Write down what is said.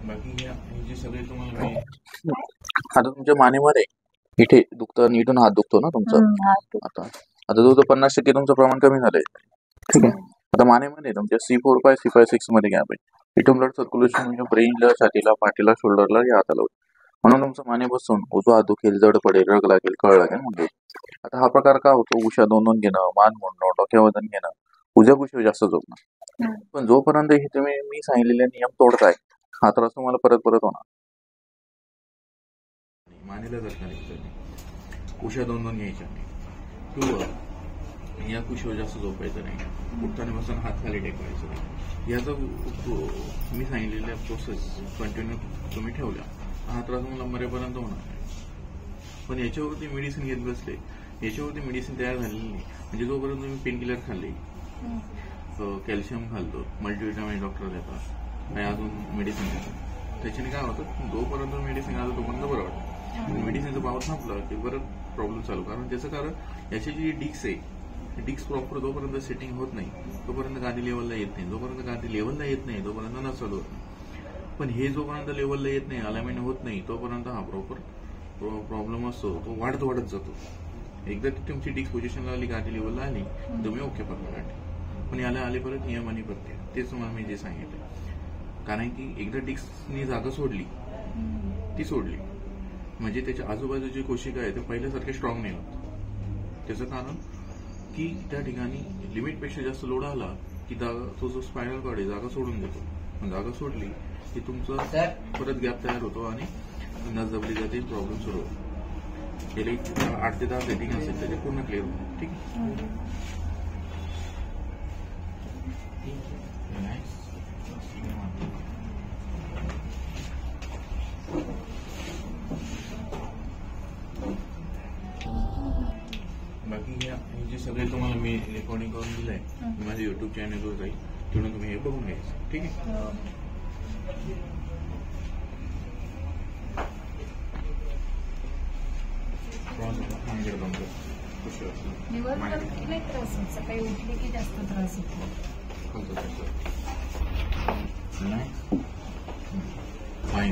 बाकी जे सगळे तुम्हाला आता तुमच्या मानेमध्ये इथे दुखतं आणि इथून हात दुखतो ना तुमचा. आता आता जो 50% तुमचं प्रमाण कमी झालंय. ठीक आहे. आता मानेमध्ये तुमच्या C4 C5 मध्ये गॅप आहे. इथून ब्लड सर्क्युलेशन म्हणजे ब्रेनला, छातीला, पाठीला, शोल्डरला या हाताला होतं. म्हणून तुमचं माने बसून उजवा हात दुखेल, जड पडेल, रग लागेल, कळ लागेल म्हणजे. आता हा प्रकार का होतो? उशा दोन घेणं, मान मोडणं, डोक्या वजन घेणं, उजव्या कुशीवर जास्त झोपणं. पण जोपर्यंत हे तुम्ही मी सांगितलेले नियम तोडताय, हा त्रास तुम्हाला परत परत होणार. मानेला जर का उशा दोन घ्यायच्या किंवा या कुशीवर जास्त झोपायचं नाही, उठताना बसून हात खाली टेकवायचं नाही. याचा मी सांगितलेल्या प्रोसेस कंटिन्यू तुम्ही ठेवल्या, हा त्रास मला मरेपर्यंत होणार नाही. पण याच्यावरती मेडिसिन घेत बसले, याच्यावरती मेडिसिन तयार झालेली नाही. म्हणजे जोपर्यंत तुम्ही पेन किलर खाल्ले, कॅल्शियम खाल्लं, मल्टीव्हिटॅमिन डॉक्टर देतात आणि अजून मेडिसिन देतात, त्याच्याने काय होतं, जोपर्यंत मेडिसिन आलं तोपर्यंत बरं वाटतं. मेडिसिनचा पावर संपला की परत प्रॉब्लेम चालू. कारण त्याचं कारण याची जी डिक्स आहे, डिक्स प्रॉपर जोपर्यंत सेटिंग होत नाही तोपर्यंत गादी लेवलला येत नाही. जोपर्यंत गादी लेवलला येत नाही तोपर्यंत न चालू होत नाही. पण हे जोपर्यंत लेवलला येत नाही, अलाइनमेंट होत नाही, तोपर्यंत हा प्रॉपर प्रॉब्लेम असतो, तो वाढत जातो. एकदा तुमची डिक्स पोझिशनला आली, गादी लेवलला आली, तुम्ही ओके परफेक्ट. पण याला आले परत नियमाने करते. तेच तुम्हाला मी जे सांगितलं. कारण की एकदा डिक्सनी जागा सोडली, ती सोडली म्हणजे त्याच्या आजूबाजूची कोशिका आहे ते पहिल्यासारखे स्ट्रॉंग नाही होत. त्याचं कारण की त्या ठिकाणी लिमिटपेक्षा जास्त लोड आला की तो जो स्पायनल कॉर्ड आहे जागा सोडून देतो. जागा सोडली की तुमचा परत गॅप तयार होतो आणि नस दबली जाते, प्रॉब्लेम सुरू होतो. गेले 8 ते 10 सेटिंग असेल तर ते पूर्ण क्लिअर होतं. ठीक आहे. बाकी जे सगळे तुम्हाला मी रेकॉर्डिंग करून दिलंय माझ्या युट्यूब चॅनलवर जाईल, तिथून तुम्ही हे बघून घ्यायचं. ठीक आहे. सकाळी उठले की जास्त त्रास होतो. नाही